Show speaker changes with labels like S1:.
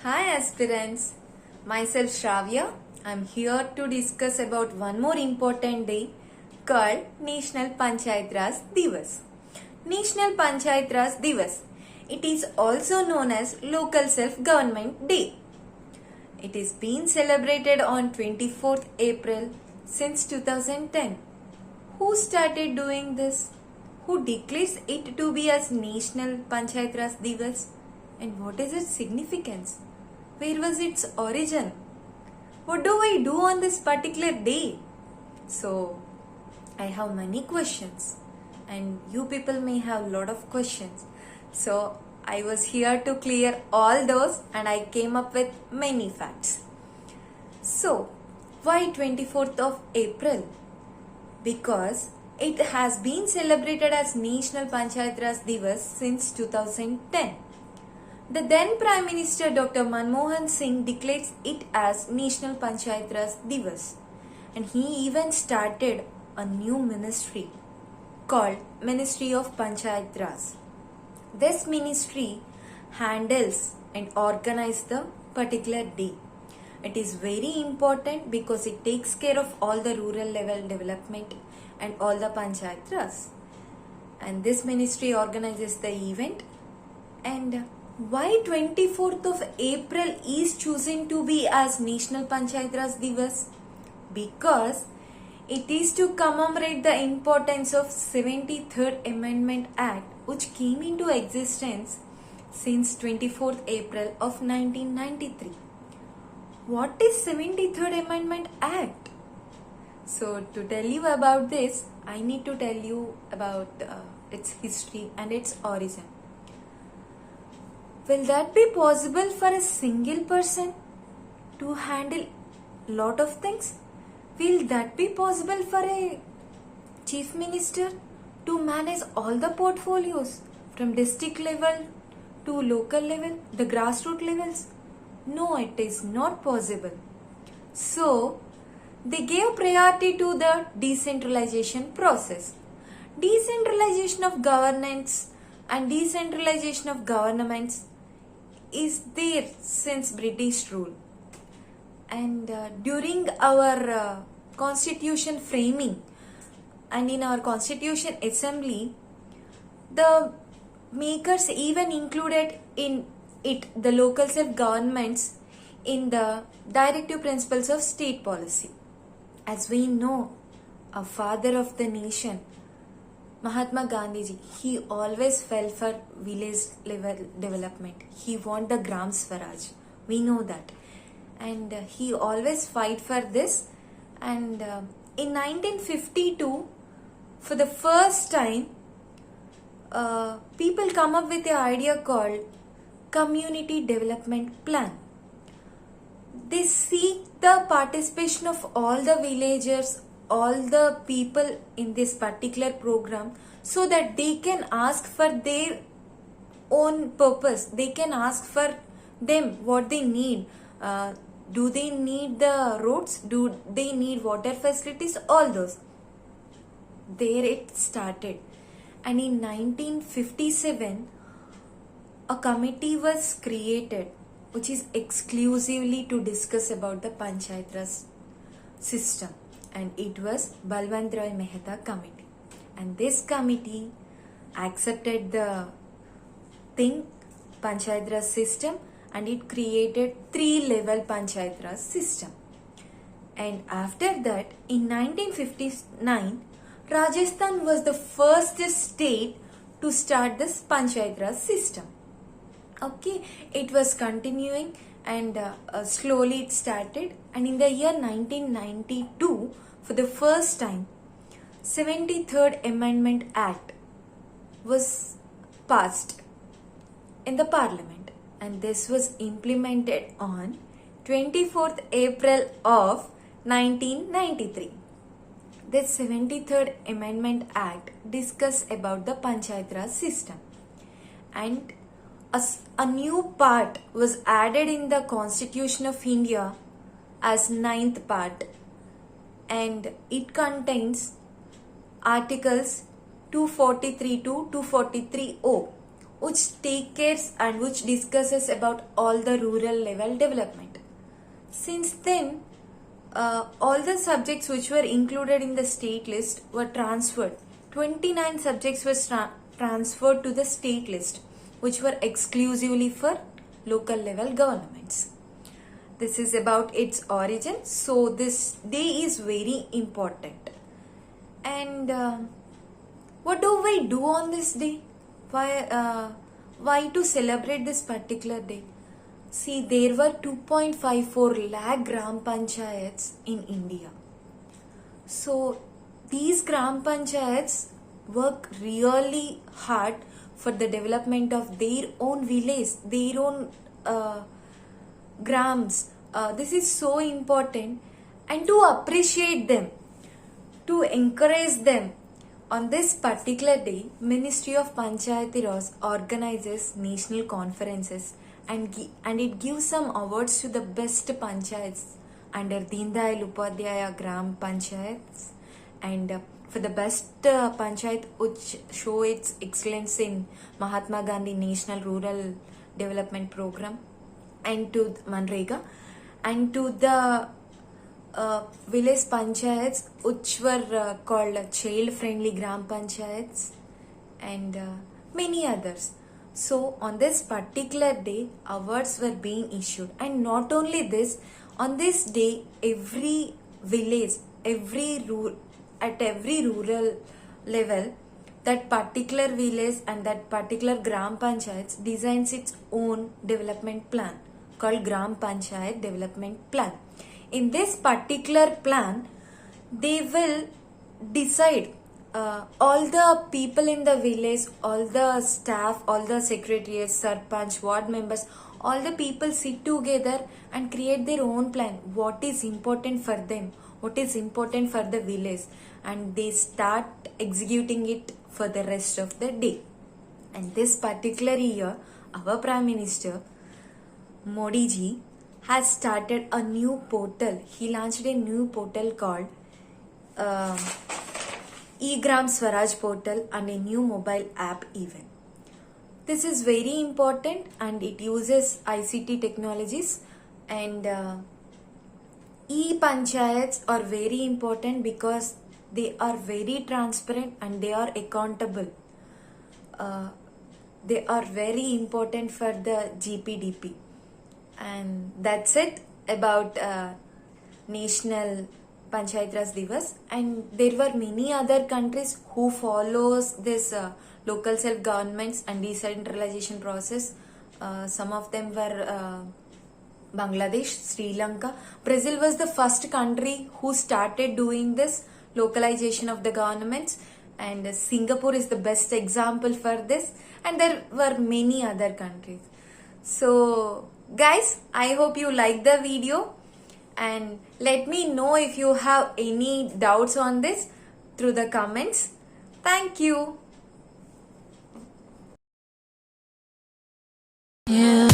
S1: Hi aspirants, myself Shravya. I'm here to discuss about one more important day called National Panchayat Raj Divas. National Panchayat Raj Divas. It is also known as Local Self-Government Day. It is being celebrated on 24th April since 2010. Who started doing this? Who declares it to be as National Panchayat Raj Divas? And what is its significance? Where was its origin? What do I do on this particular day? So, I have many questions, and you people may have a lot of questions. So, I was here to clear all those, and I came up with many facts. So, why 24th of April? Because it has been celebrated as National Panchayat Raj Divas since 2010. The then Prime Minister Dr. Manmohan Singh declares it as National Panchayat Raj Divas, and he even started a new ministry called Ministry of Panchayat Raj. This ministry handles and organizes the particular day. It is very important because it takes care of all the rural level development and all the Panchayat Raj. And this ministry organizes the event. And why 24th of April is chosen to be as National Panchayat Raj Divas? Because it is to commemorate the importance of 73rd Amendment Act, which came into existence since 24th April of 1993. What is 73rd Amendment Act? So to tell you about this, I need to tell you about its history and its origin. Will that be possible for a single person to handle lot of things? Will that be possible for a chief minister to manage all the portfolios from district level to local level, the grassroots levels? No, it is not possible. So, they gave priority to the decentralization process. Decentralization of governance and decentralization of governments is there since British rule. And during our constitution framing and in our constitution assembly, the makers even included in it the local self-governments in the directive principles of state policy. As we know, a father of the nation, Mahatma Gandhiji, he always fell for village level development. He want the Gram Swaraj. We know that. And he always fight for this. And in 1952, for the first time, people come up with an idea called Community Development Plan. They seek the participation of all the villagers, all the people in this particular program, so that they can ask for their own purpose. They can ask for them what they need. Do they need the roads? Do they need water facilities? All those. There it started. And in 1957, a committee was created which is exclusively to discuss about the Panchayat Raj system. And it was Balwant Roy Mehta committee. And this committee accepted the thing, Panchayat Raj system, and it created 3-level Panchayat Raj system. And after that, in 1959, Rajasthan was the first state to start this Panchayat Raj system. Okay, it was continuing and slowly it started, and in the year 1992, for the first time, 73rd Amendment Act was passed in the Parliament, and this was implemented on 24th April of 1993. This 73rd Amendment Act discussed about the Panchayat Raj system, and a new part was added in the Constitution of India as 9th part, and it contains articles 243 to 243O, which take cares and which discusses about all the rural level development. Since then, all the subjects which were included in the state list were transferred. 29 subjects were transferred to the state list, which were exclusively for local level governments. This is about its origin. So this day is very important. And what do we do on this day? Why to celebrate this particular day? See, there were 2.54 lakh gram panchayats in India. So these gram panchayats work really hard for the development of their own village, their own grams. This is so important, and to appreciate them, to encourage them, on this particular day, Ministry of Panchayati Raj organizes national conferences and it gives some awards to the best panchayats under Deen Dayal Upadhyaya Gram Panchayats, and for the best panchayat which show its excellence in Mahatma Gandhi National Rural Development Program and to Manrega, and to the village panchayats which were called child friendly gram panchayats, and many others. So on this particular day, awards were being issued, and not only this, on this day every village, at every rural level, that particular village and that particular gram panchayat designs its own development plan called Gram Panchayat Development Plan. In this particular plan, they will decide all the people in the village, all the staff, all the secretaries, sarpanch, ward members, all the people sit together and create their own plan. What is important for them? What is important for the village? And they start executing it for the rest of the day. And this particular year, our Prime Minister, Modi ji, has started a new portal. He launched a new portal called eGram Swaraj portal and a new mobile app even. This is very important and it uses ICT technologies, and e-panchayats are very important because they are very transparent and they are accountable. They are very important for the GPDP. And that's it about National Panchayat Raj Divas. And there were many other countries who follows this local self-governments and decentralization process. Some of them were Bangladesh, Sri Lanka. Brazil was the first country who started doing this localization of the governments, and Singapore is the best example for this, and there were many other countries. So guys, I hope you like the video, and let me know if you have any doubts on this through the comments. Thank you.
S2: Yeah.